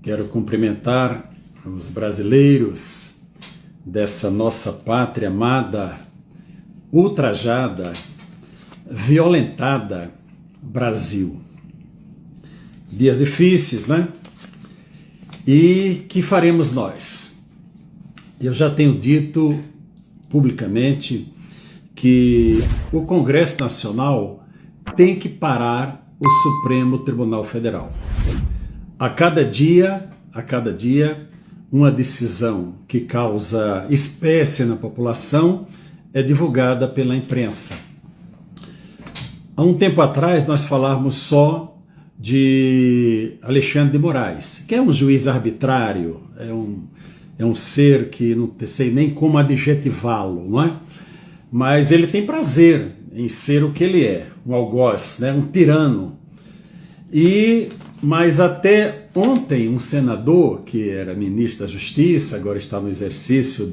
Quero cumprimentar os brasileiros dessa nossa pátria amada, ultrajada, violentada Brasil. Dias difíceis, né? E que faremos nós? Eu já tenho dito publicamente que o Congresso Nacional tem que parar o Supremo Tribunal Federal. A cada dia, uma decisão que causa espécie na população é divulgada pela imprensa. Há um tempo atrás nós falávamos só de Alexandre de Moraes, que é um juiz arbitrário, é um ser que não sei nem como adjetivá-lo, não é? Mas ele tem prazer em ser o que ele é, um algoz, né? Um tirano. Mas até ontem um senador, que era ministro da Justiça, agora está no exercício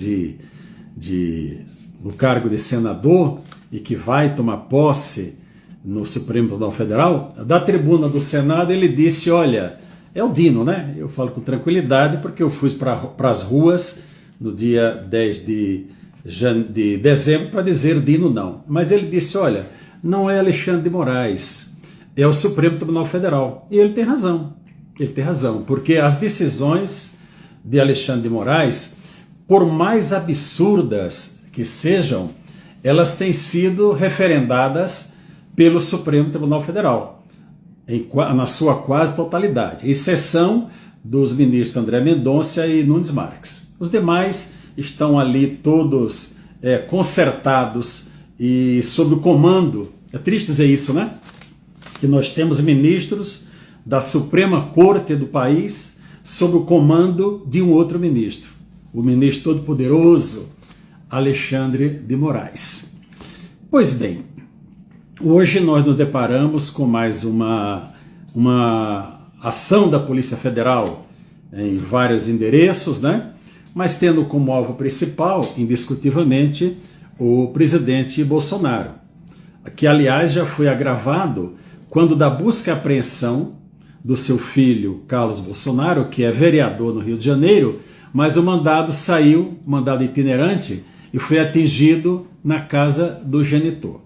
do cargo de senador e que vai tomar posse no Supremo Tribunal Federal, da tribuna do Senado ele disse, olha, é o Dino, né? Eu falo com tranquilidade porque eu fui para as ruas no dia 10 de dezembro para dizer Dino não. Mas ele disse, olha, não é Alexandre de Moraes, é o Supremo Tribunal Federal. E ele tem razão, porque as decisões de Alexandre de Moraes, por mais absurdas que sejam, elas têm sido referendadas pelo Supremo Tribunal Federal, na sua quase totalidade, exceção dos ministros André Mendonça e Nunes Marques. Os demais estão ali todos concertados e sob o comando, é triste dizer isso, né? Que nós temos ministros da Suprema Corte do país sob o comando de um outro ministro, o ministro todo-poderoso Alexandre de Moraes. Pois bem, hoje nós nos deparamos com mais uma ação da Polícia Federal em vários endereços, né? Mas tendo como alvo principal, indiscutivelmente, o presidente Bolsonaro, que aliás já foi agravado quando da busca e apreensão do seu filho Carlos Bolsonaro, que é vereador no Rio de Janeiro, mas o mandado saiu, mandado itinerante, e foi atingido na casa do genitor.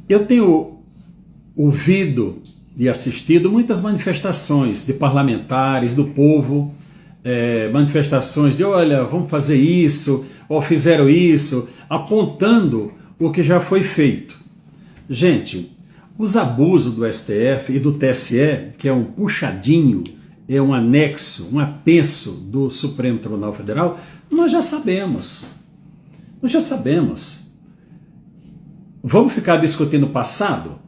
Eu tenho ouvido e assistido muitas manifestações de parlamentares, do povo, manifestações de, olha, vamos fazer isso, ou fizeram isso, apontando o que já foi feito. Gente, os abusos do STF e do TSE, que é um puxadinho, é um anexo, um apenso do Supremo Tribunal Federal, nós já sabemos. Vamos ficar discutindo o passado?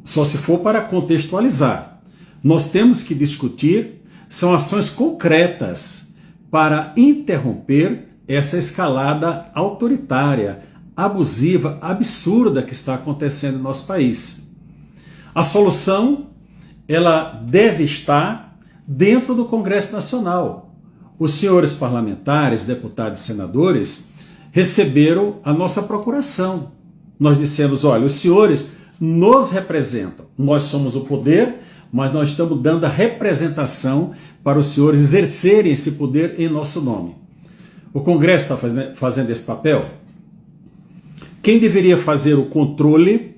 Só se for para contextualizar. Nós temos que discutir, são ações concretas para interromper essa escalada autoritária, abusiva, absurda que está acontecendo no nosso país. A solução, ela deve estar dentro do Congresso Nacional. Os senhores parlamentares, deputados e senadores receberam a nossa procuração. Nós dissemos, olha, os senhores nos representam. Nós somos o poder, mas nós estamos dando a representação para os senhores exercerem esse poder em nosso nome. O Congresso está fazendo esse papel? Quem deveria fazer o controle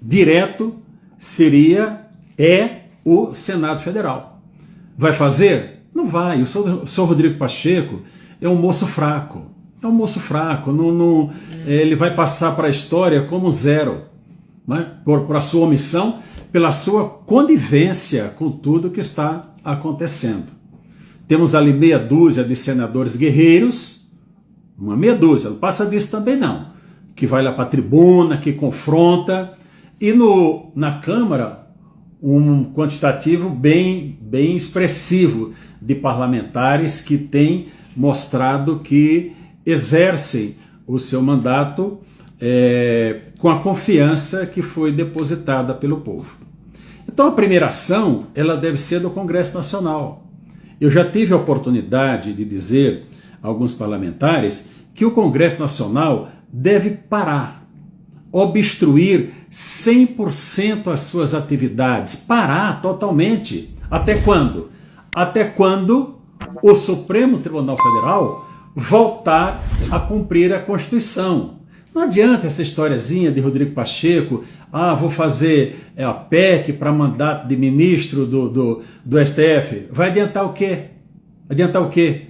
direto é o Senado Federal. Vai fazer? Não vai. O senhor Rodrigo Pacheco é um moço fraco. Ele vai passar para a história como zero, né? Por a sua omissão, pela sua conivência com tudo que está acontecendo. Temos ali meia dúzia de senadores guerreiros, uma meia dúzia, não passa disso também não, que vai lá para a tribuna, que confronta, e na Câmara um quantitativo bem expressivo de parlamentares que têm mostrado que exercem o seu mandato com a confiança que foi depositada pelo povo. Então a primeira ação, ela deve ser do Congresso Nacional. Eu já tive a oportunidade de dizer a alguns parlamentares que o Congresso Nacional deve parar, obstruir 100% as suas atividades, parar totalmente. Até quando? Até quando o Supremo Tribunal Federal voltar a cumprir a Constituição. Não adianta essa historiazinha de Rodrigo Pacheco, vou fazer a PEC para mandato de ministro do STF. Vai adiantar o quê? Adiantar o quê?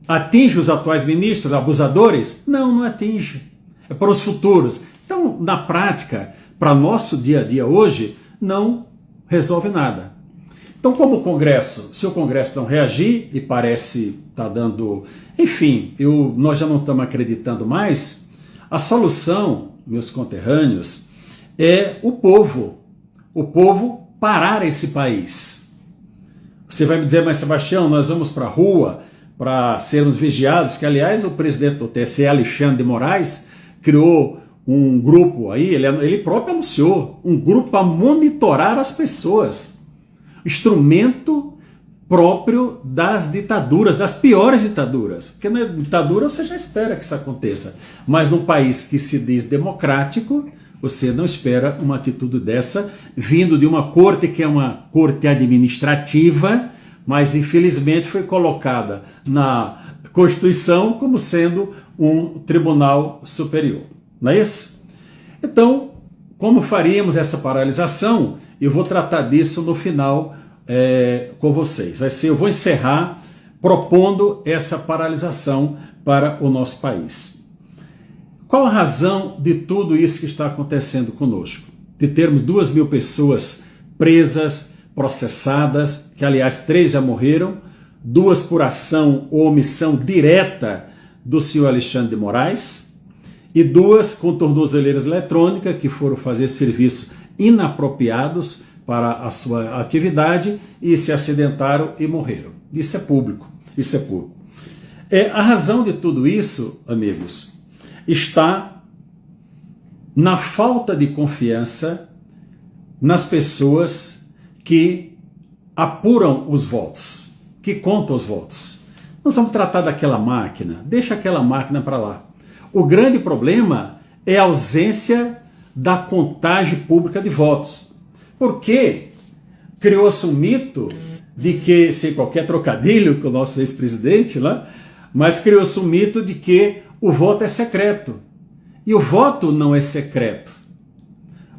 Atinge os atuais ministros abusadores? Não, não atinge. É para os futuros. Então, na prática, para nosso dia a dia hoje, não resolve nada. Então, como o Congresso, se o Congresso não reagir, e parece estar dando... Enfim, nós já não estamos acreditando mais, a solução, meus conterrâneos, é o povo parar esse país. Você vai me dizer, mas Sebastião, nós vamos para a rua para sermos vigiados, que aliás o presidente do TSE, Alexandre de Moraes, criou um grupo aí, ele próprio anunciou, um grupo para monitorar as pessoas. Instrumento próprio das ditaduras, das piores ditaduras. Porque na ditadura você já espera que isso aconteça. Mas num país que se diz democrático, você não espera uma atitude dessa, vindo de uma corte que é uma corte administrativa, mas infelizmente foi colocada na Constituição como sendo um tribunal superior. Não é isso? Então, como faríamos essa paralisação? Eu vou tratar disso no final com vocês. Eu vou encerrar propondo essa paralisação para o nosso país. Qual a razão de tudo isso que está acontecendo conosco? De termos 2.000 pessoas presas, processadas, que aliás 3 já morreram, 2 por ação ou omissão direta do senhor Alexandre de Moraes, e 2 com tornozeleiras eletrônicas que foram fazer serviços inapropriados para a sua atividade e se acidentaram e morreram. Isso é público, isso é público. A razão de tudo isso, amigos, está na falta de confiança nas pessoas que apuram os votos, que contam os votos. Nós vamos tratar daquela máquina, deixa aquela máquina para lá. O grande problema é a ausência da contagem pública de votos. Porque criou-se um mito de que, sem qualquer trocadilho com o nosso ex-presidente lá, mas criou-se um mito de que o voto é secreto. E o voto não é secreto.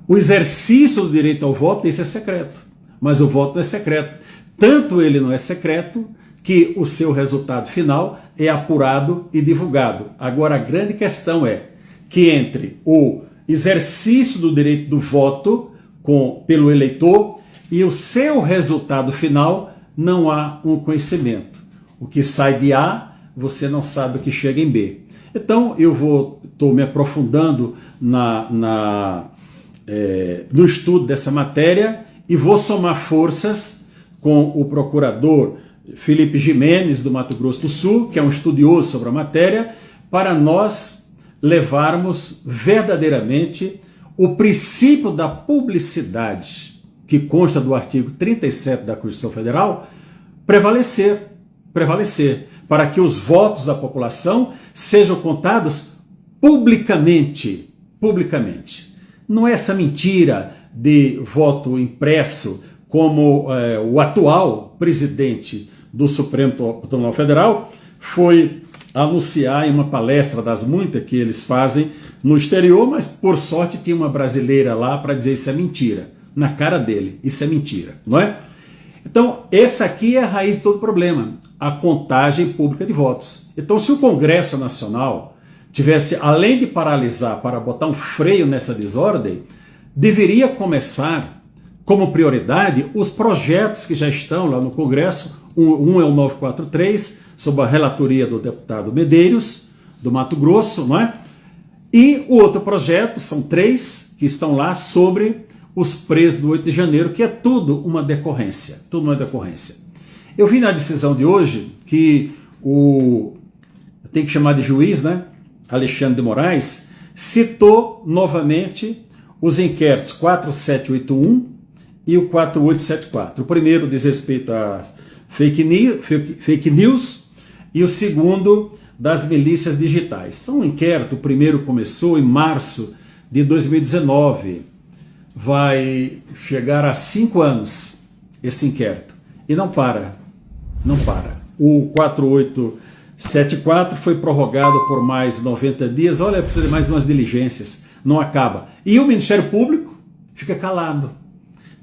O exercício do direito ao voto, isso é secreto. Mas o voto não é secreto. Tanto ele não é secreto, que o seu resultado final é apurado e divulgado. Agora, a grande questão é que entre o exercício do direito do voto pelo eleitor e o seu resultado final, não há um conhecimento. O que sai de A, você não sabe o que chega em B. Então, eu estou me aprofundando no estudo dessa matéria e vou somar forças com o procurador Felipe Jimenez, do Mato Grosso do Sul, que é um estudioso sobre a matéria, para nós levarmos verdadeiramente o princípio da publicidade, que consta do artigo 37 da Constituição Federal, prevalecer, para que os votos da população sejam contados publicamente. Não é essa mentira de voto impresso, como o atual presidente do Supremo Tribunal Federal foi anunciar em uma palestra das muitas que eles fazem no exterior, mas por sorte tinha uma brasileira lá para dizer isso é mentira, na cara dele, isso é mentira, não é? Então, essa aqui é a raiz de todo o problema, a contagem pública de votos. Então, se o Congresso Nacional tivesse, além de paralisar para botar um freio nessa desordem, deveria começar como prioridade os projetos que já estão lá no Congresso. Um é o 943, sob a relatoria do deputado Medeiros, do Mato Grosso, não é? E o outro projeto, são 3 que estão lá, sobre os presos do 8 de janeiro, que é tudo uma decorrência, Eu vi na decisão de hoje que tem que chamar de juiz, né? Alexandre de Moraes, citou novamente os inquéritos 4781 e o 4874. O primeiro diz respeito a fake news e o segundo das milícias digitais. São um inquérito, o primeiro começou em março de 2019. vai chegar a 5 anos esse inquérito. E não para, não para. O 4874 foi prorrogado por mais 90 dias. Olha, precisa de mais umas diligências. Não acaba. E o Ministério Público fica calado.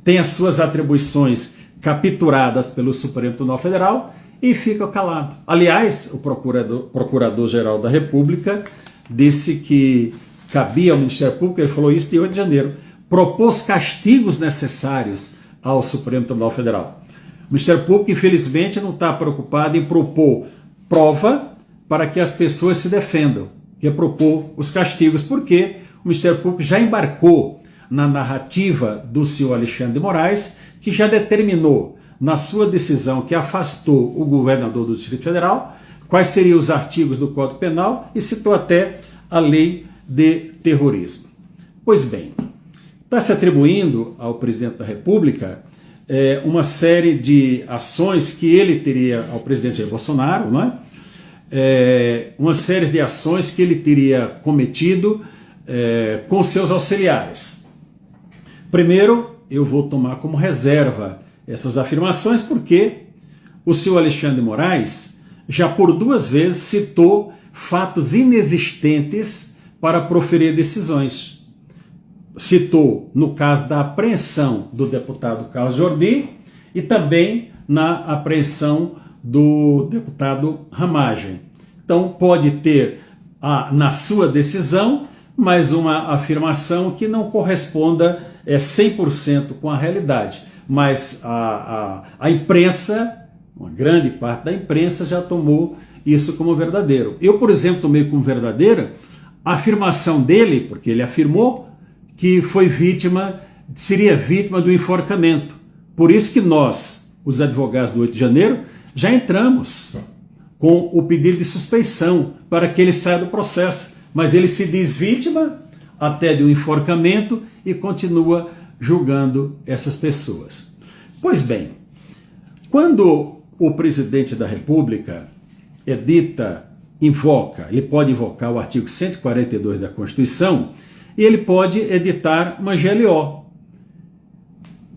Tem as suas atribuições capturadas pelo Supremo Tribunal Federal e fica calado. Aliás, o Procurador-Geral da República disse que cabia ao Ministério Público, ele falou isso em 8 de janeiro, propôs castigos necessários ao Supremo Tribunal Federal. O Ministério Público, infelizmente, não está preocupado em propor prova para que as pessoas se defendam, que é propor os castigos, porque o Ministério Público já embarcou na narrativa do senhor Alexandre de Moraes, que já determinou na sua decisão que afastou o governador do Distrito Federal, quais seriam os artigos do Código Penal e citou até a lei de terrorismo. Pois bem, está se atribuindo ao presidente da República uma série de ações que ele teria, ao presidente Jair Bolsonaro, não é? Uma série de ações que ele teria cometido com seus auxiliares. Primeiro, eu vou tomar como reserva essas afirmações porque o senhor Alexandre de Moraes já por 2 vezes citou fatos inexistentes para proferir decisões. Citou no caso da apreensão do deputado Carlos Jordi e também na apreensão do deputado Ramagem. Então pode ter na sua decisão mais uma afirmação que não corresponda 100% com a realidade, mas a imprensa, uma grande parte da imprensa já tomou isso como verdadeiro. Eu, por exemplo, tomei como verdadeira a afirmação dele, porque ele afirmou que seria vítima do enforcamento. Por isso que nós, os advogados do 8 de janeiro, já entramos com o pedido de suspeição para que ele saia do processo. Mas ele se diz vítima até de um enforcamento e continua julgando essas pessoas. Pois bem, quando o presidente da República ele pode invocar o artigo 142 da Constituição e ele pode editar uma GLO.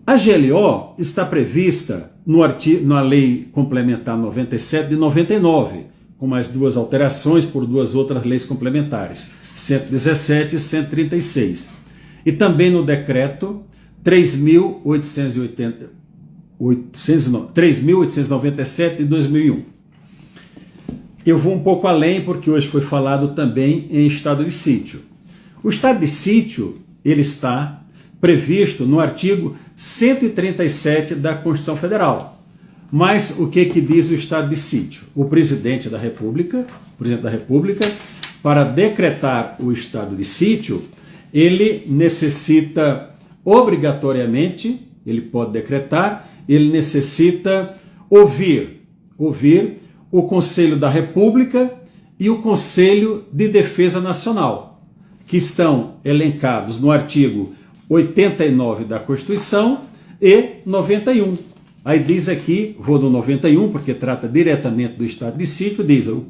A GLO está prevista na Lei Complementar 97 de 99, com mais 2 alterações por 2 outras leis complementares, 117 e 136. E também no decreto 3.897 de 2001. Eu vou um pouco além porque hoje foi falado também em estado de sítio. O estado de sítio ele está previsto no artigo 137 da Constituição Federal. Mas o que diz o estado de sítio? O presidente da República, para decretar o estado de sítio, ele necessita obrigatoriamente, ele pode decretar, ele necessita ouvir o Conselho da República e o Conselho de Defesa Nacional, que estão elencados no artigo 89 da Constituição e 91. Aí diz aqui, vou no 91, porque trata diretamente do estado de sítio, diz o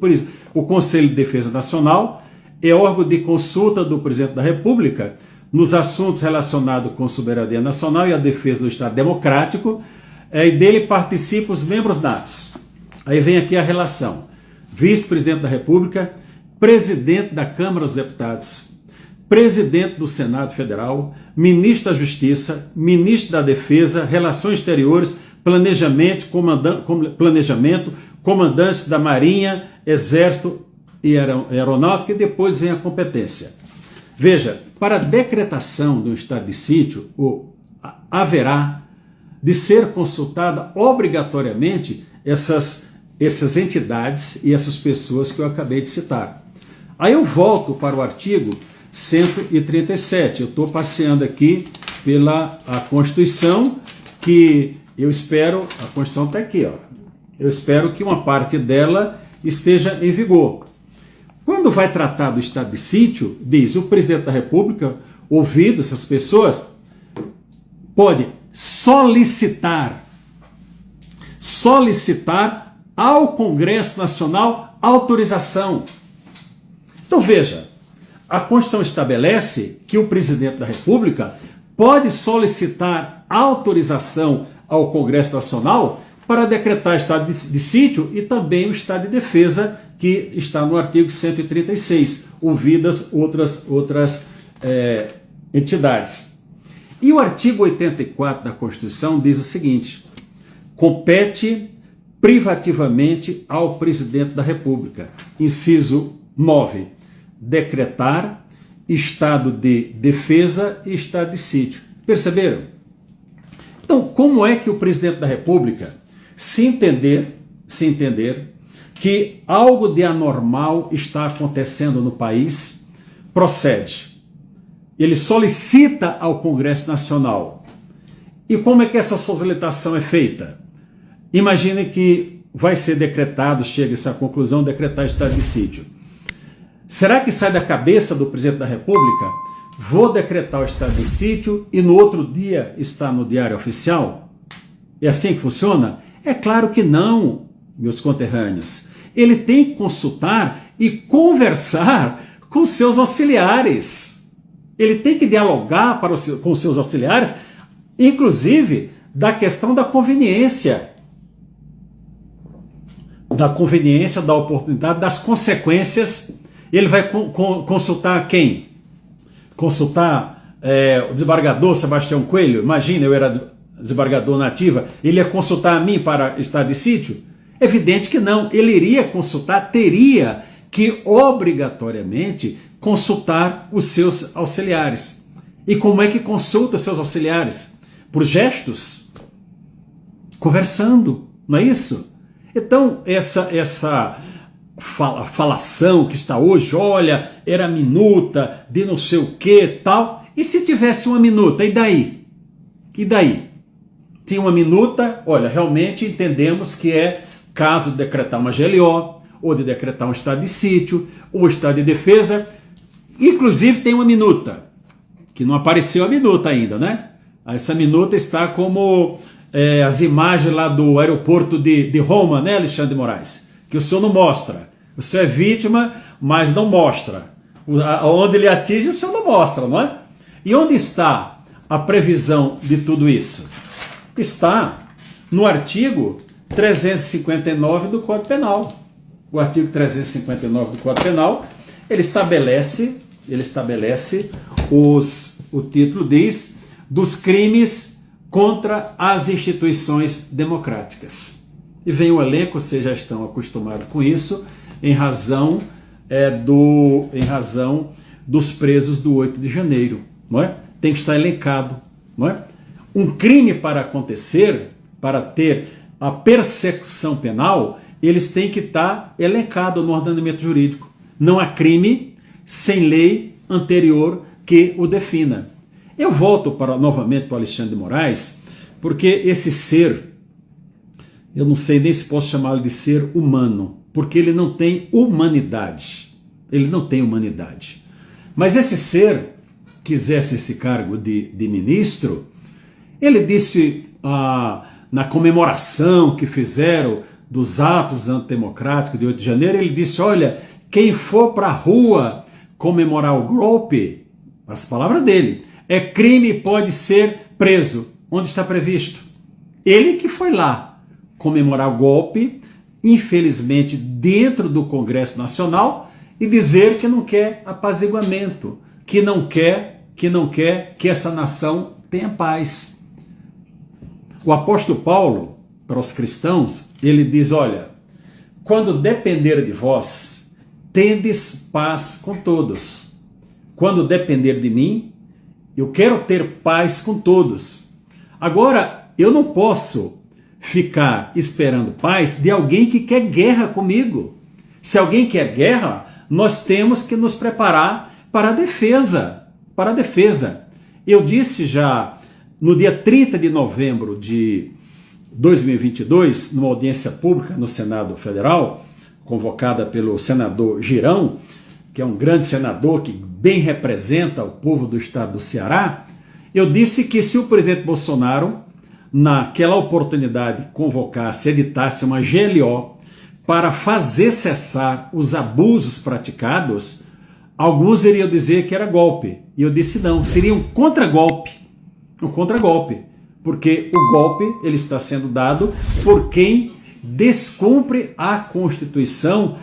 Conselho de Defesa Nacional é órgão de consulta do presidente da República nos assuntos relacionados com soberania nacional e a defesa do Estado democrático, e dele participam os membros natos. Aí vem aqui a relação: vice-presidente da República, presidente da Câmara dos Deputados, presidente do Senado Federal, ministro da Justiça, ministro da Defesa, Relações Exteriores, Planejamento, comandantes da Marinha, Exército e Aeronáutica, e depois vem a competência. Veja, para a decretação do estado de sítio, haverá de ser consultada obrigatoriamente essas entidades e essas pessoas que eu acabei de citar. Aí eu volto para o artigo 137. Eu estou passeando aqui pela Constituição, que eu espero, a Constituição está aqui, ó. Eu espero que uma parte dela esteja em vigor. Quando vai tratar do estado de sítio, diz o presidente da República, ouvido essas pessoas, pode solicitar ao Congresso Nacional autorização. Então veja, a Constituição estabelece que o presidente da República pode solicitar autorização ao Congresso Nacional para decretar estado de sítio e também o estado de defesa, que está no artigo 136, ouvidas outras entidades. E o artigo 84 da Constituição diz o seguinte: compete privativamente ao presidente da República. Inciso 9, decretar estado de defesa e estado de sítio. Perceberam? Então, como é que o presidente da República, se entender que algo de anormal está acontecendo no país, procede? Ele solicita ao Congresso Nacional. E como é que essa solicitação é feita? Imagine que vai ser decretado, chega a essa conclusão, decretar estado de sítio. Será que sai da cabeça do presidente da República? Vou decretar o estado de sítio e no outro dia está no Diário Oficial? É assim que funciona? É claro que não, meus conterrâneos. Ele tem que consultar e conversar com seus auxiliares. Ele tem que dialogar com seus auxiliares, inclusive da questão da conveniência, da oportunidade, das consequências. Ele vai consultar quem? Consultar o desembargador Sebastião Coelho? Imagina, eu era desembargador na ativa, ele ia consultar a mim para estado de sítio? Evidente que não. Ele iria consultar, teria que obrigatoriamente consultar os seus auxiliares. E como é que consulta os seus auxiliares? Por gestos? Conversando, não é isso? Então, essa falação que está hoje, olha, era minuta de não sei o que, tal. E se tivesse uma minuta, e daí? E daí? Tinha uma minuta, olha, realmente entendemos que é caso de decretar uma GLO, ou de decretar um estado de sítio, ou estado de defesa. Inclusive tem uma minuta, que não apareceu a minuta ainda, né? Essa minuta está como as imagens lá do aeroporto de Roma, né, Alexandre de Moraes? Que o senhor não mostra. O senhor é vítima, mas não mostra. Onde ele atinge, o senhor não mostra, não é? E onde está a previsão de tudo isso? Está no artigo 359 do Código Penal. O artigo 359 do Código Penal, ele estabelece o título diz, dos crimes contra as instituições democráticas. E vem o elenco, vocês já estão acostumados com isso, em razão dos presos do 8 de janeiro, não é? Tem que estar elencado, não é? Um crime para acontecer, para ter a persecução penal, eles têm que estar elencados no ordenamento jurídico. Não há crime sem lei anterior que o defina. Eu volto novamente para o Alexandre de Moraes, porque esse ser, eu não sei nem se posso chamá-lo de ser humano, porque ele não tem humanidade. Ele não tem humanidade. Mas esse ser, quisesse esse cargo de ministro, ele disse na comemoração que fizeram dos atos antidemocráticos de 8 de janeiro, ele disse, olha, quem for para a rua comemorar o golpe, as palavras dele, é crime e pode ser preso. Onde está previsto? Ele que foi lá comemorar o golpe, infelizmente dentro do Congresso Nacional, e dizer que não quer apaziguamento, que não quer que essa nação tenha paz. O apóstolo Paulo, para os cristãos, ele diz, olha, quando depender de vós, tendes paz com todos. Quando depender de mim, eu quero ter paz com todos. Agora, eu não posso ficar esperando paz de alguém que quer guerra comigo. Se alguém quer guerra, nós temos que nos preparar para a defesa. Para a defesa. Eu disse já no dia 30 de novembro de 2022, numa audiência pública no Senado Federal, convocada pelo senador Girão, que é um grande senador que bem representa o povo do estado do Ceará, eu disse que se o presidente Bolsonaro, naquela oportunidade, convocasse, editasse uma GLO para fazer cessar os abusos praticados, alguns iriam dizer que era golpe. E eu disse não, seria um contragolpe. o contragolpe, porque o golpe ele está sendo dado por quem descumpre a Constituição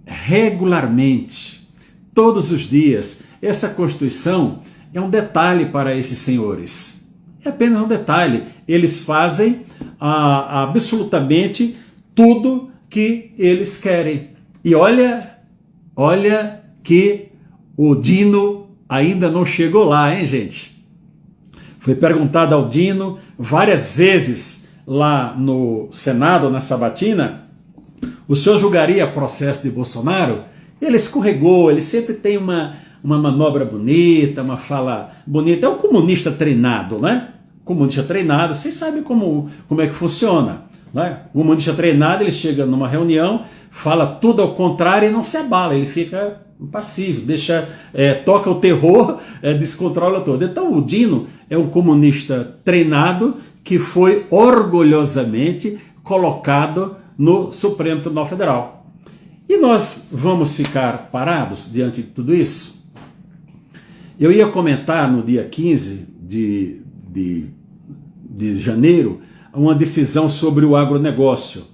regularmente, todos os dias. Essa Constituição é um detalhe para esses senhores, é apenas um detalhe. Eles fazem absolutamente tudo que eles querem. E olha que o Dino ainda não chegou lá, hein, gente? Foi perguntado ao Dino várias vezes lá no Senado, na sabatina, o senhor julgaria processo de Bolsonaro? Ele escorregou, ele sempre tem uma manobra bonita, uma fala bonita. É um comunista treinado, né? Comunista treinado, vocês sabem como é que funciona, né? O comunista treinado, ele chega numa reunião, fala tudo ao contrário e não se abala, ele fica passivo, toca o terror, descontrola todo. Então o Dino é um comunista treinado que foi orgulhosamente colocado no Supremo Tribunal Federal. E nós vamos ficar parados diante de tudo isso? Eu ia comentar no dia 15 de janeiro uma decisão sobre o agronegócio.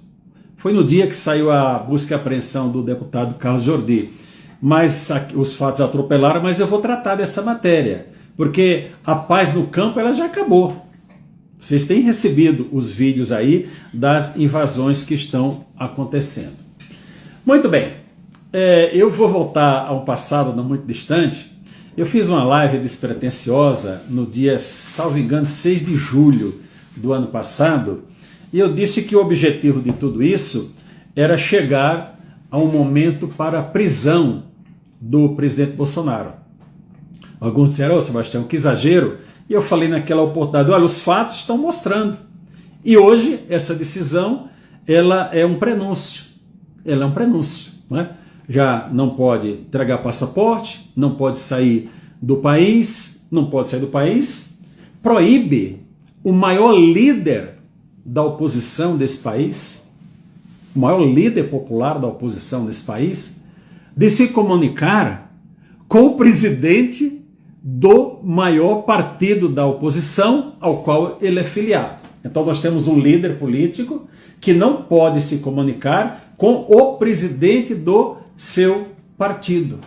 Foi no dia que saiu a busca e apreensão do deputado Carlos Jordi. Mas os fatos atropelaram, mas eu vou tratar dessa matéria, porque a paz no campo ela já acabou. Vocês têm recebido os vídeos aí das invasões que estão acontecendo. Muito bem, eu vou voltar a um passado não muito distante. Eu fiz uma live despretensiosa no dia, salvo engano, 6 de julho do ano passado, e eu disse que o objetivo de tudo isso era chegar a um momento para a prisão do presidente Bolsonaro. Alguns disseram, Sebastião, que exagero, e eu falei naquela oportunidade, olha, os fatos estão mostrando. E hoje, essa decisão, ela é um prenúncio. Ela é um prenúncio, né? Já não pode entregar passaporte, não pode sair do país, proíbe o maior líder da oposição desse país, o maior líder popular da oposição desse país, de se comunicar com o presidente do maior partido da oposição ao qual ele é filiado. Então nós temos um líder político que não pode se comunicar com o presidente do seu partido.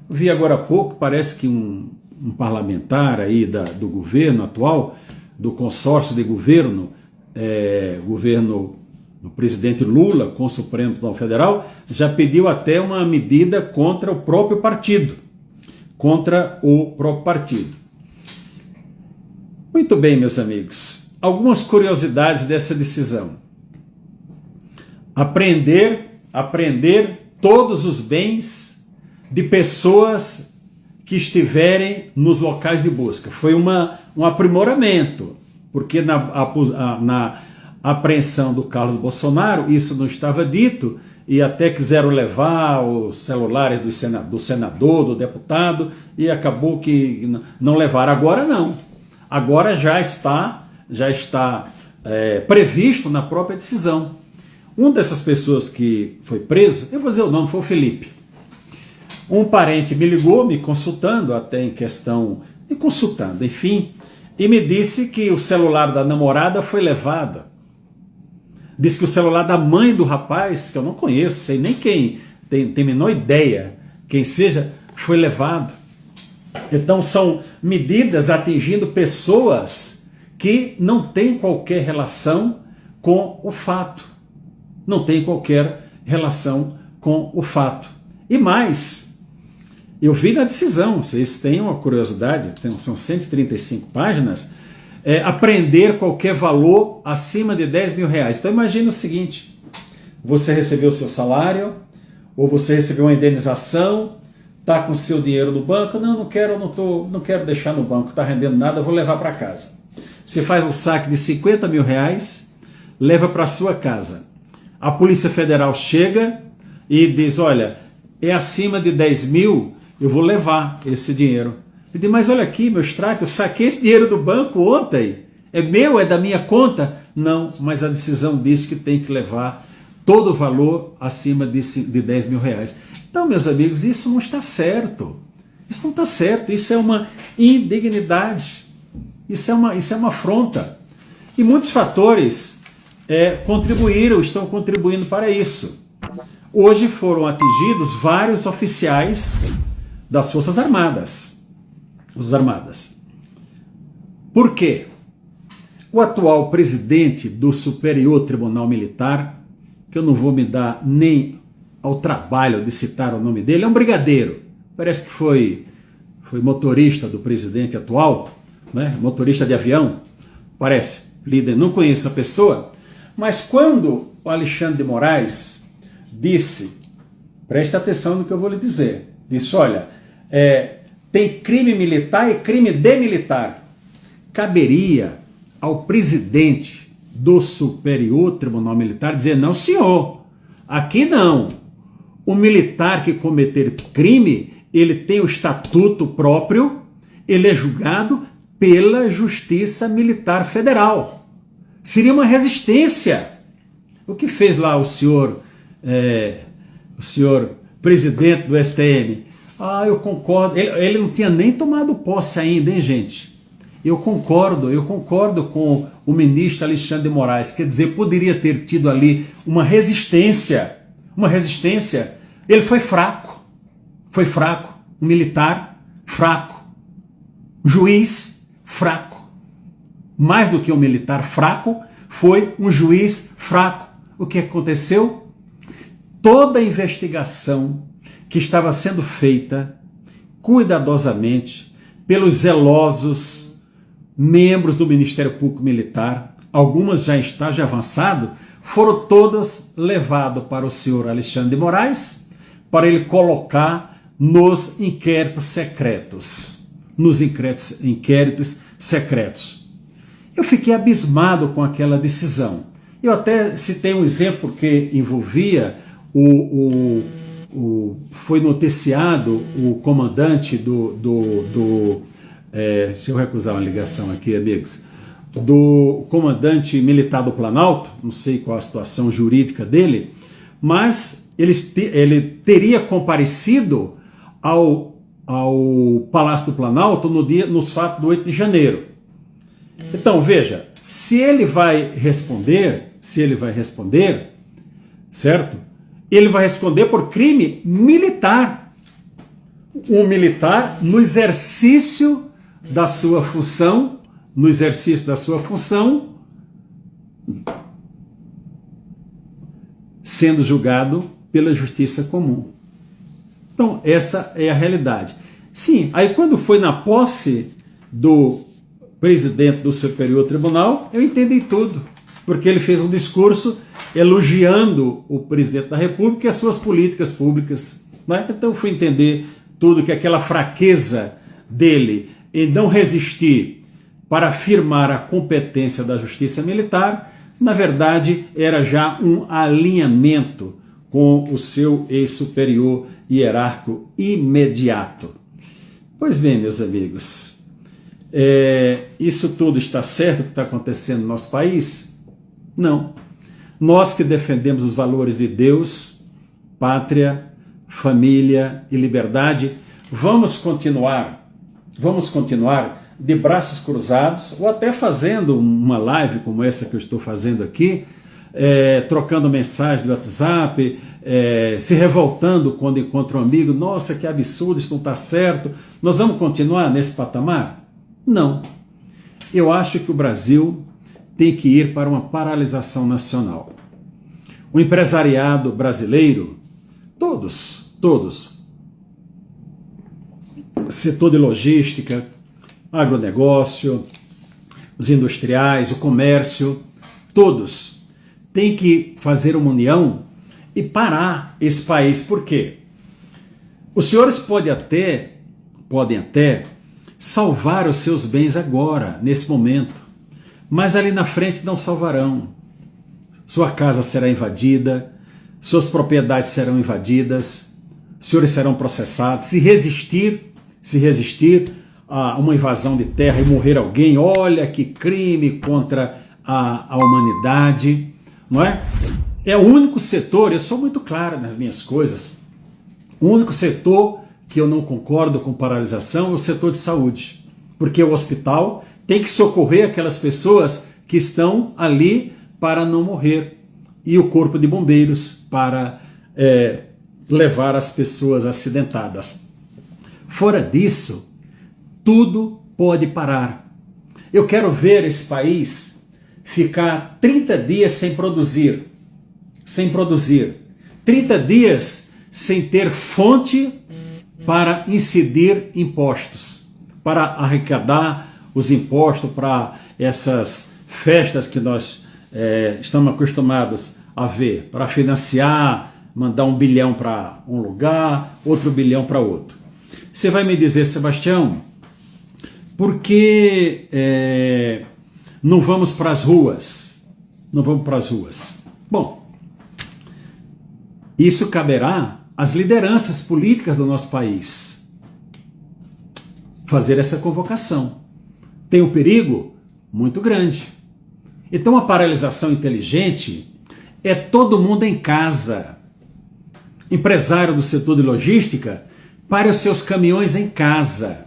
Vi agora há pouco, parece que um parlamentar aí do governo atual, do consórcio de governo do presidente Lula com o Supremo Tribunal Federal, já pediu até uma medida contra o próprio partido. Muito bem, meus amigos. Algumas curiosidades dessa decisão. Apreender todos os bens de pessoas que estiverem nos locais de busca. Foi um aprimoramento, porque na apreensão do Carlos Bolsonaro isso não estava dito, e até quiseram levar os celulares do senador, do deputado, e acabou que não levaram. Agora não. Agora já está previsto na própria decisão. Uma dessas pessoas que foi preso, eu vou dizer o nome, foi o Felipe. Um parente me ligou, me consultando, enfim, e me disse que o celular da namorada foi levado. Disse que o celular da mãe do rapaz, que eu não conheço, sei nem quem, tem a menor ideia quem seja, foi levado. Então são medidas atingindo pessoas que não têm qualquer relação com o fato. E mais, eu vi na decisão, vocês têm uma curiosidade, são 135 páginas, apreender qualquer valor acima de 10 mil reais. Então imagine o seguinte, você recebeu o seu salário, ou você recebeu uma indenização, está com o seu dinheiro no banco, não quero deixar no banco, está rendendo nada, vou levar para casa. Você faz um saque de 50 mil reais, leva para sua casa. A Polícia Federal chega e diz, olha, é acima de 10 mil, eu vou levar esse dinheiro. Ele diz, mas olha aqui, meu extrato, eu saquei esse dinheiro do banco ontem, é meu, é da minha conta? Não, mas a decisão diz que tem que levar todo o valor acima de 10 mil reais. Então, meus amigos, isso não está certo. Isso não está certo, isso é uma indignidade. Isso é uma afronta. E muitos fatores estão contribuindo para isso. Hoje foram atingidos vários oficiais das Forças Armadas. Por quê? O atual presidente do Superior Tribunal Militar, que eu não vou me dar nem ao trabalho de citar o nome dele, é um brigadeiro. Parece que foi motorista do presidente atual, né? Motorista de avião, parece. Líder, não conheço a pessoa, mas quando o Alexandre de Moraes disse, preste atenção no que eu vou lhe dizer, disse, olha, tem crime militar e crime demilitar. Caberia ao presidente do Superior Tribunal Militar dizer, não senhor, aqui não. O militar que cometer crime, ele tem o estatuto próprio, ele é julgado pela Justiça Militar Federal. Seria uma resistência. O que fez lá o senhor presidente do STM? Eu concordo. Ele não tinha nem tomado posse ainda, hein, gente? Eu concordo com o ministro Alexandre de Moraes. Quer dizer, poderia ter tido ali uma resistência. Ele foi fraco. Um militar fraco. Um juiz fraco. Mais do que um militar fraco, foi um juiz fraco. O que aconteceu? Toda a investigação que estava sendo feita cuidadosamente pelos zelosos membros do Ministério Público Militar, algumas já em estágio avançado, foram todas levadas para o senhor Alexandre de Moraes, para ele colocar nos inquéritos secretos. Eu fiquei abismado com aquela decisão. Eu até citei um exemplo que envolvia foi noticiado o comandante deixa eu recusar uma ligação aqui, amigos, do comandante militar do Planalto, não sei qual a situação jurídica dele, mas ele teria comparecido ao Palácio do Planalto nos fatos do 8 de janeiro. Então, veja, se ele vai responder, certo? Ele vai responder por crime militar. Um militar no exercício da sua função, sendo julgado pela justiça comum. Então, essa é a realidade. Sim, aí quando foi na posse do presidente do Superior Tribunal, eu entendi tudo, porque ele fez um discurso elogiando o presidente da República e as suas políticas públicas, né? Então eu fui entender tudo, que aquela fraqueza dele em não resistir para afirmar a competência da justiça militar, na verdade era já um alinhamento com o seu ex-superior hierárquico imediato. Pois bem, meus amigos, isso tudo está certo que está acontecendo no nosso país? Não. Nós que defendemos os valores de Deus, pátria, família e liberdade, vamos continuar de braços cruzados, ou até fazendo uma live como essa que eu estou fazendo aqui, trocando mensagem do WhatsApp, se revoltando quando encontra um amigo, nossa, que absurdo, isso não está certo. Nós vamos continuar nesse patamar? Não. Eu acho que o Brasil tem que ir para uma paralisação nacional. O empresariado brasileiro, todos, setor de logística, agronegócio, os industriais, o comércio, todos têm que fazer uma união e parar esse país. Por quê? Os senhores podem até salvar os seus bens agora, nesse momento, mas ali na frente não salvarão. Sua casa será invadida, suas propriedades serão invadidas, os senhores serão processados. Se resistir a uma invasão de terra e morrer alguém, olha que crime contra a humanidade, não é? É o único setor, eu sou muito claro nas minhas coisas, o único setor que eu não concordo com paralisação é o setor de saúde, porque o hospital tem que socorrer aquelas pessoas que estão ali para não morrer, e o corpo de bombeiros para levar as pessoas acidentadas. Fora disso, tudo pode parar. Eu quero ver esse país ficar 30 dias sem produzir, 30 dias sem ter fonte para incidir impostos, para arrecadar os impostos para essas festas que nós estamos acostumados a ver, para financiar, mandar 1 bilhão para um lugar, outro bilhão para outro. Você vai me dizer, Sebastião, por que não vamos para as ruas? Não vamos para as ruas. Bom, isso caberá às lideranças políticas do nosso país fazer essa convocação. Tem um perigo muito grande. Então a paralisação inteligente é todo mundo em casa. Empresário do setor de logística, pare os seus caminhões em casa.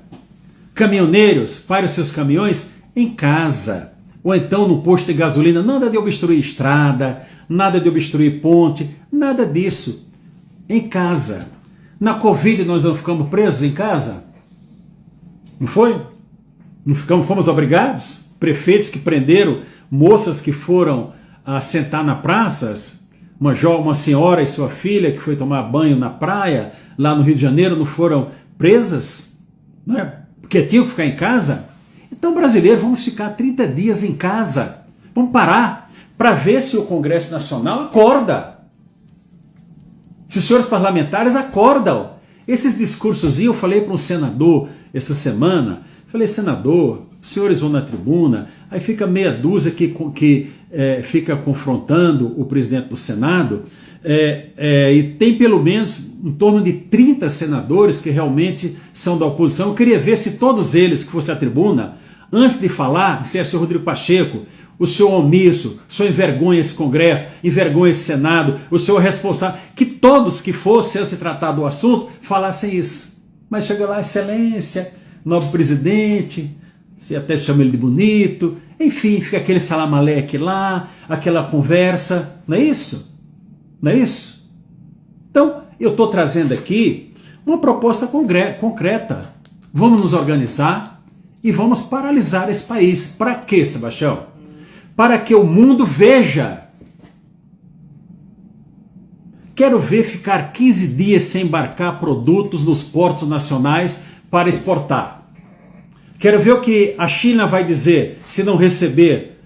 Caminhoneiros, pare os seus caminhões em casa. Ou então no posto de gasolina, nada de obstruir estrada, nada de obstruir ponte, nada disso. Em casa. Na Covid nós não ficamos presos em casa? Não foi? Não fomos obrigados? Prefeitos que prenderam moças que foram sentar na praça, uma senhora e sua filha que foi tomar banho na praia, lá no Rio de Janeiro, não foram presas? Não é? Porque tinham que ficar em casa? Então, brasileiros, vamos ficar 30 dias em casa. Vamos parar para ver se o Congresso Nacional acorda. Se os senhores parlamentares acordam. Esses discursos, eu falei para um senador essa semana, falei, senador, os senhores vão na tribuna, aí fica meia dúzia que fica confrontando o presidente do Senado, e tem pelo menos em torno de 30 senadores que realmente são da oposição. Eu queria ver se todos eles que fossem à tribuna, antes de falar, se é o senhor Rodrigo Pacheco, o senhor omisso, o senhor envergonha esse Congresso, envergonha esse Senado, o senhor responsável, que todos que fossem, antes de tratar do assunto, falassem isso. Mas chega lá, excelência, nobre presidente, você até chama ele de bonito, enfim, fica aquele salamaleque lá, aquela conversa, não é isso? Não é isso? Então, eu estou trazendo aqui uma proposta concreta. Vamos nos organizar e vamos paralisar esse país. Para quê, Sebastião? Para que o mundo veja. Quero ver ficar 15 dias sem embarcar produtos nos portos nacionais para exportar. Quero ver o que a China vai dizer se não receber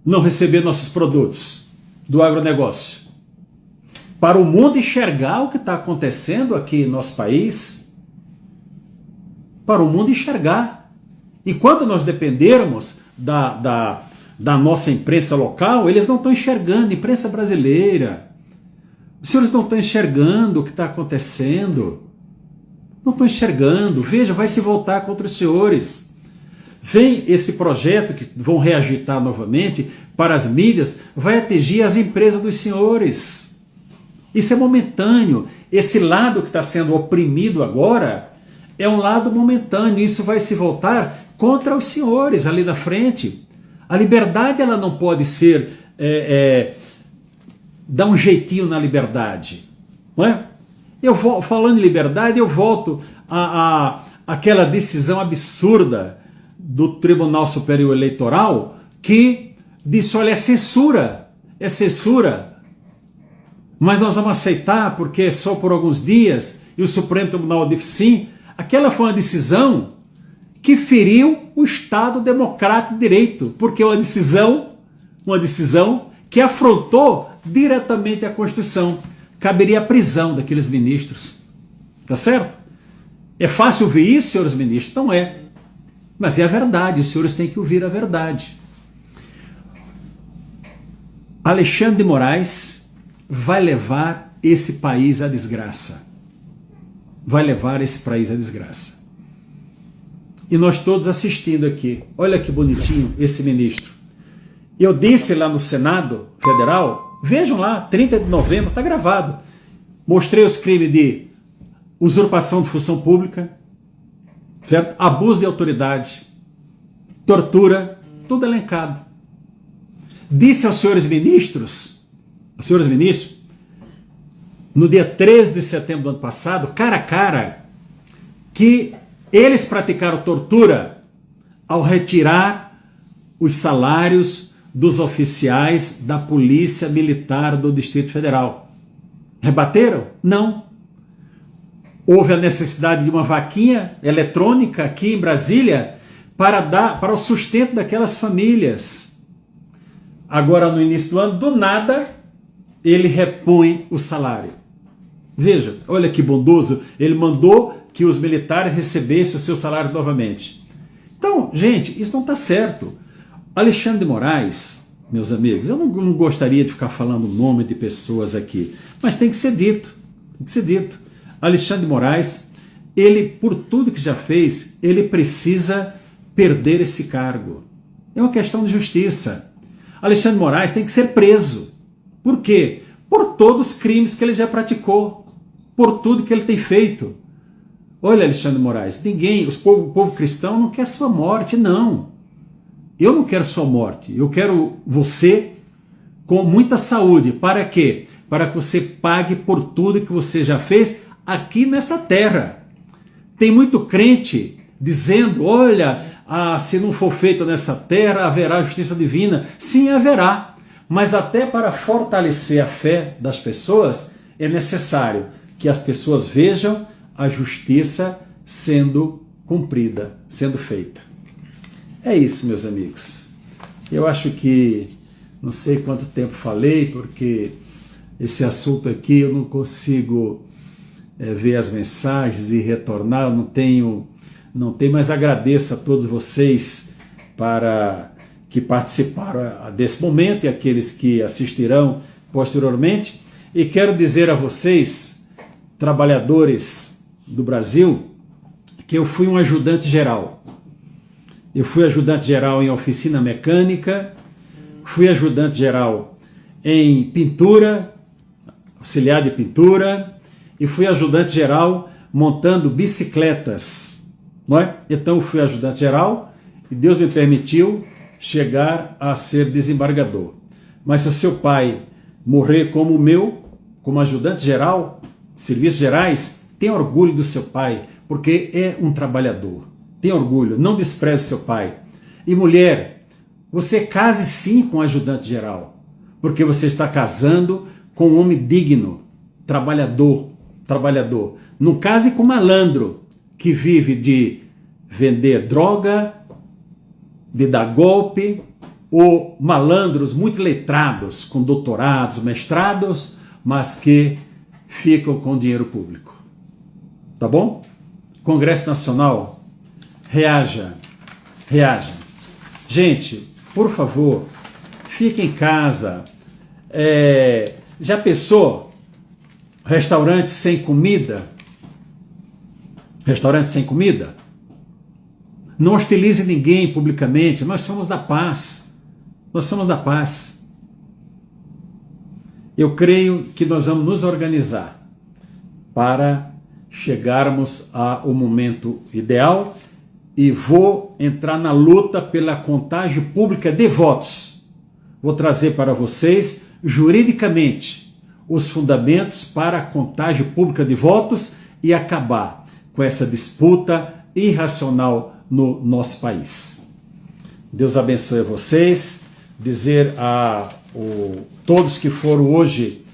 nossos produtos do agronegócio. Para o mundo enxergar o que está acontecendo aqui no nosso país. Para o mundo enxergar. Enquanto nós dependermos da nossa imprensa local, eles não estão enxergando, imprensa brasileira. Os senhores não estão enxergando o que está acontecendo. Não estão enxergando. Veja, vai se voltar contra os senhores. Vem esse projeto que vão reagitar novamente para as mídias, vai atingir as empresas dos senhores. Isso é momentâneo. Esse lado que está sendo oprimido agora é um lado momentâneo. Isso vai se voltar contra os senhores ali na frente. A liberdade, ela não pode ser dar um jeitinho na liberdade, não é? Falando em liberdade, eu volto àquela decisão absurda do Tribunal Superior Eleitoral que disse, olha, é censura, mas nós vamos aceitar porque é só por alguns dias, e o Supremo Tribunal disse sim. Aquela foi uma decisão que feriu o Estado Democrático de Direito, porque é uma decisão que afrontou diretamente a Constituição. Caberia a prisão daqueles ministros. Tá certo? É fácil ouvir isso, senhores ministros? Não é. Mas é a verdade, os senhores têm que ouvir a verdade. Alexandre de Moraes vai levar esse país à desgraça. Vai levar esse país à desgraça. E nós todos assistindo aqui. Olha que bonitinho esse ministro. Eu disse lá no Senado Federal, vejam lá, 30 de novembro, está gravado. Mostrei os crimes de usurpação de função pública, certo? Abuso de autoridade. tortura, tudo elencado. Disse aos senhores ministros, no dia 13 de setembro do ano passado, cara a cara, que eles praticaram tortura ao retirar os salários dos oficiais da Polícia Militar do Distrito Federal. Rebateram? Não. Houve a necessidade de uma vaquinha eletrônica aqui em Brasília para o sustento daquelas famílias. Agora, no início do ano, do nada, ele repõe o salário. Veja, olha que bondoso, ele mandou que os militares recebessem o seu salário novamente. Então, gente, isso não está certo. Alexandre de Moraes, meus amigos, eu não gostaria de ficar falando o nome de pessoas aqui, mas tem que ser dito, tem que ser dito. Alexandre de Moraes, ele, por tudo que já fez, ele precisa perder esse cargo. É uma questão de justiça. Alexandre de Moraes tem que ser preso. Por quê? Por todos os crimes que ele já praticou, por tudo que ele tem feito. Olha, Alexandre de Moraes, o povo cristão não quer sua morte, não. Eu não quero sua morte, eu quero você com muita saúde. Para quê? Para que você pague por tudo que você já fez aqui nesta terra. Tem muito crente dizendo, olha, se não for feito nessa terra, haverá justiça divina. Sim, haverá. Mas até para fortalecer a fé das pessoas, é necessário que as pessoas vejam a justiça sendo cumprida, sendo feita. É isso, meus amigos. Eu acho que, não sei quanto tempo falei, porque esse assunto aqui eu não consigo ver as mensagens e retornar, eu não tenho, mas agradeço a todos vocês que participaram desse momento e aqueles que assistirão posteriormente. E quero dizer a vocês, trabalhadores do Brasil, que eu fui um ajudante geral. Eu fui ajudante geral em oficina mecânica, fui ajudante geral em pintura, auxiliar de pintura, e fui ajudante geral montando bicicletas, não é? Então eu fui ajudante geral e Deus me permitiu chegar a ser desembargador. Mas se o seu pai morrer como o meu, como ajudante geral, serviços gerais, tenha orgulho do seu pai, porque é um trabalhador. Tenha orgulho, não despreze seu pai. E mulher, você case sim com ajudante geral, porque você está casando com um homem digno, trabalhador. Não case com malandro que vive de vender droga, de dar golpe, ou malandros muito letrados, com doutorados, mestrados, mas que ficam com dinheiro público. Tá bom? Congresso Nacional, reaja. Gente, por favor, fique em casa. Já pensou? Restaurante sem comida? Restaurante sem comida? Não hostilize ninguém publicamente. Nós somos da paz. Nós somos da paz. Eu creio que nós vamos nos organizar para chegarmos ao momento ideal e vou entrar na luta pela contagem pública de votos. Vou trazer para vocês, juridicamente, os fundamentos para a contagem pública de votos e acabar com essa disputa irracional no nosso país. Deus abençoe vocês. Dizer a todos que foram hoje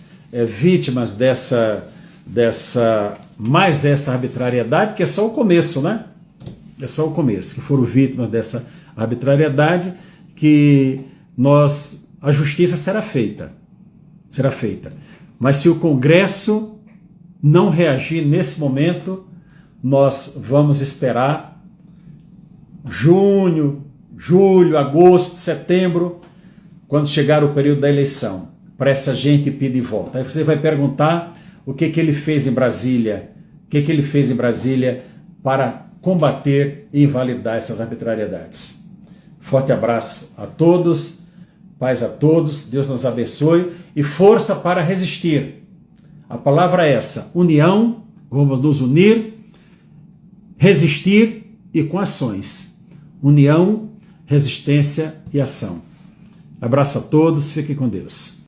vítimas dessa arbitrariedade, que é só o começo, né? É só o começo, que foram vítimas dessa arbitrariedade, que a justiça será feita. Mas se o Congresso não reagir nesse momento, nós vamos esperar junho, julho, agosto, setembro, quando chegar o período da eleição, para essa gente pedir volta. Aí você vai perguntar o que ele fez em Brasília, para combater e invalidar essas arbitrariedades. Forte abraço a todos, paz a todos, Deus nos abençoe e força para resistir. A palavra é essa, união, vamos nos unir, resistir e com ações. União, resistência e ação. Abraço a todos, fiquem com Deus.